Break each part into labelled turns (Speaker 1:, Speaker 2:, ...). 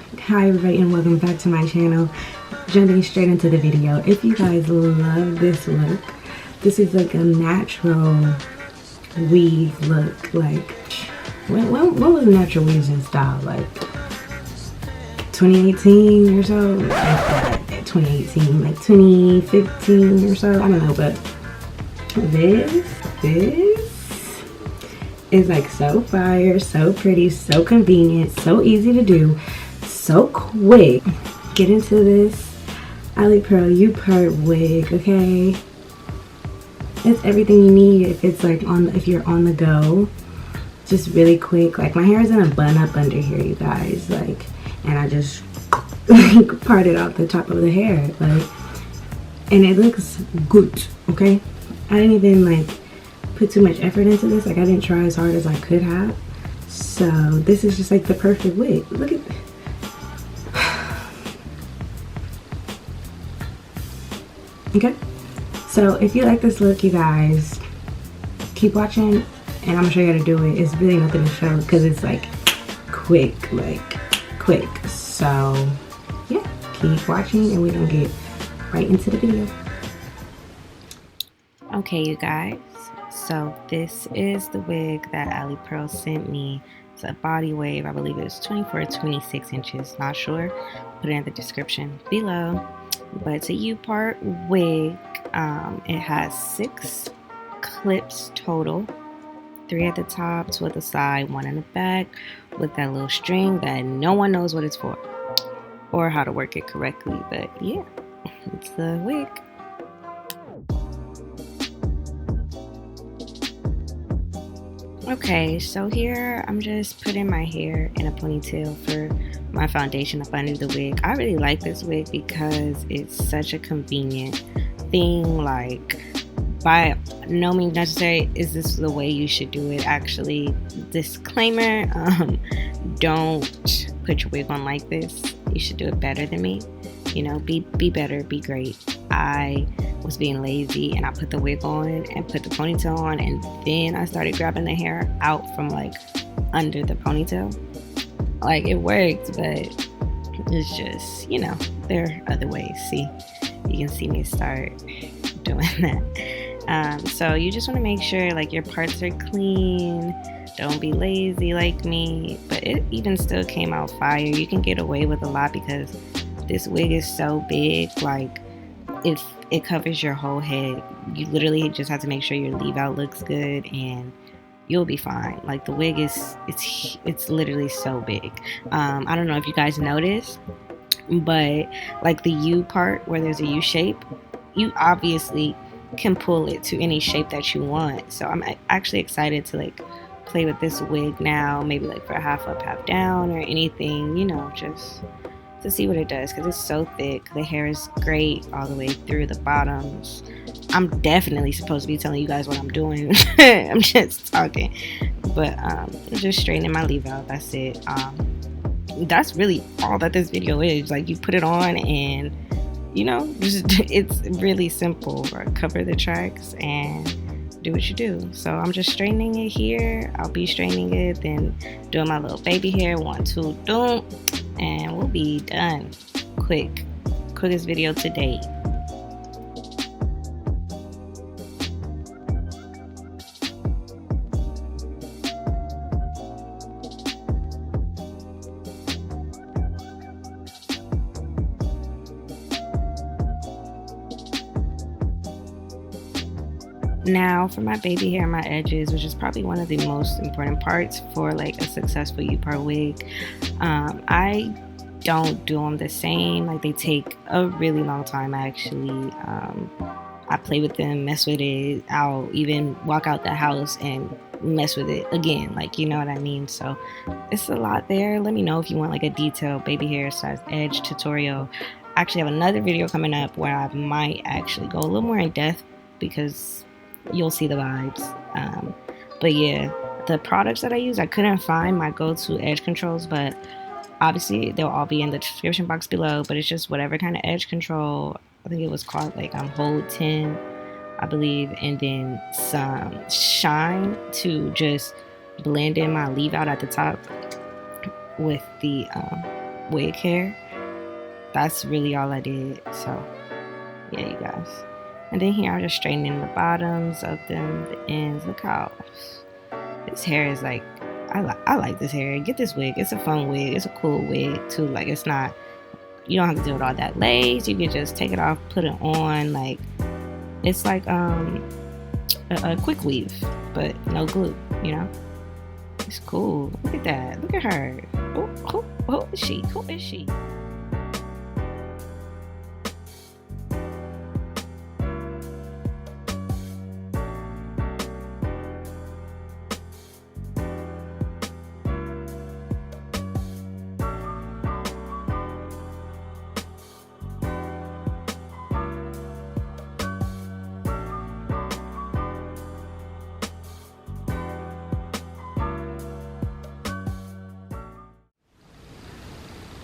Speaker 1: Hi everybody and welcome back to my channel. Jumping straight into the video. If you guys love this look, this is like a natural weave look. Like when was natural weaves in style? Like 2018 or so? Like that, 2018, like 2015 or so, I don't know. But this is like so fire, so pretty, so convenient, so easy to do, so quick. Get into this Alipearl U-Part wig, okay? It's everything you need if you're on the go. Just really quick. Like, my hair is in a bun up under here, you guys. Like, and I just like parted out the top of the hair, like, and it looks good, okay? I didn't even like put too much effort into this. Like, I didn't try as hard as I could have. So this is just like the perfect wig. Look at okay, so if you like this look, you guys, keep watching and I'm gonna show you how to do it. It's really nothing to show because it's like quick. So yeah, keep watching and we're gonna get right into the video. Okay, you guys, so this is the wig that Alipearl sent me. It's a body wave. I believe it was 24 or 26 inches, not sure. Put it in the description below. But it's a U-part wig. It has 6 clips total, 3 at the top, 2 at the side, 1 in the back, with that little string that no one knows what it's for or how to work it correctly. But yeah, it's the wig. Okay, so here I'm just putting my hair in a ponytail for my foundation up under the wig. I really like this wig because it's such a convenient thing. Like, by no means necessary is this the way you should do it. Actually, disclaimer, don't put your wig on like this. You should do it better than me. You know, be better, be great. I was being lazy and I put the wig on and put the ponytail on, and then I started grabbing the hair out from like under the ponytail. Like, it worked, but it's just, you know, there are other ways. See, you can see me start doing that. So you just want to make sure like your parts are clean. Don't be lazy like me. But it even still came out fire. You can get away with a lot because this wig is so big. Like, if it covers your whole head, you literally just have to make sure your leave out looks good and you'll be fine. Like, the wig is, it's literally so big. I don't know if you guys noticed, but like the U part where there's a U shape, you obviously can pull it to any shape that you want. So I'm actually excited to like play with this wig now, maybe like for a half up, half down, or anything, you know, just to see what it does, because it's so thick. The hair is great all the way through the bottoms. I'm definitely supposed to be telling you guys what I'm doing. I'm just talking, but just straightening my leave out. That's it. That's really all that this video is. Like, you put it on and, you know, just it's really simple. Cover the tracks and do what you do. So I'm just straightening it here. I'll be straightening it, then doing my little baby hair. 1, 2, boom, and we'll be done. Quickest video to date. Now for my baby hair, my edges, which is probably one of the most important parts for like a successful U-part wig. I don't do them the same. Like, they take a really long time actually. I play with them, mess with it. I'll even walk out the house and mess with it again. Like, you know what I mean? So it's a lot there. Let me know if you want like a detailed baby hair size edge tutorial. I actually have another video coming up where I might actually go a little more in depth because you'll see the vibes. But yeah, the products that I use, I couldn't find my go-to edge controls, but obviously they'll all be in the description box below. But it's just whatever kind of edge control. I think it was called like Hold 10, I believe, and then some shine to just blend in my leave out at the top with the wig hair. That's really all I did. So yeah, you guys. And then here I'm just straightening the bottoms of them, the ends. Look how this hair is like, I like this hair. Get this wig. It's a fun wig. It's a cool wig too. Like, it's not, you don't have to deal with all that lace. You can just take it off, put it on. Like, it's like a quick weave, but no glue, you know? It's cool. Look at that. Look at her. Who is she? Who is she?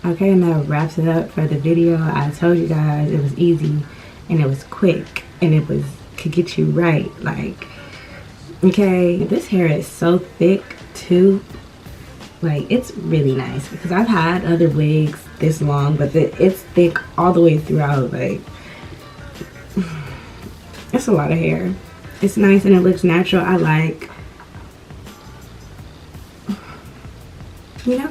Speaker 1: Okay, and that wraps it up for the video. I told you guys it was easy and it was quick and it could get you right. Like, okay, this hair is so thick too. Like, it's really nice because I've had other wigs this long, but it's thick all the way throughout. Like, it's a lot of hair. It's nice and it looks natural. I like, you know,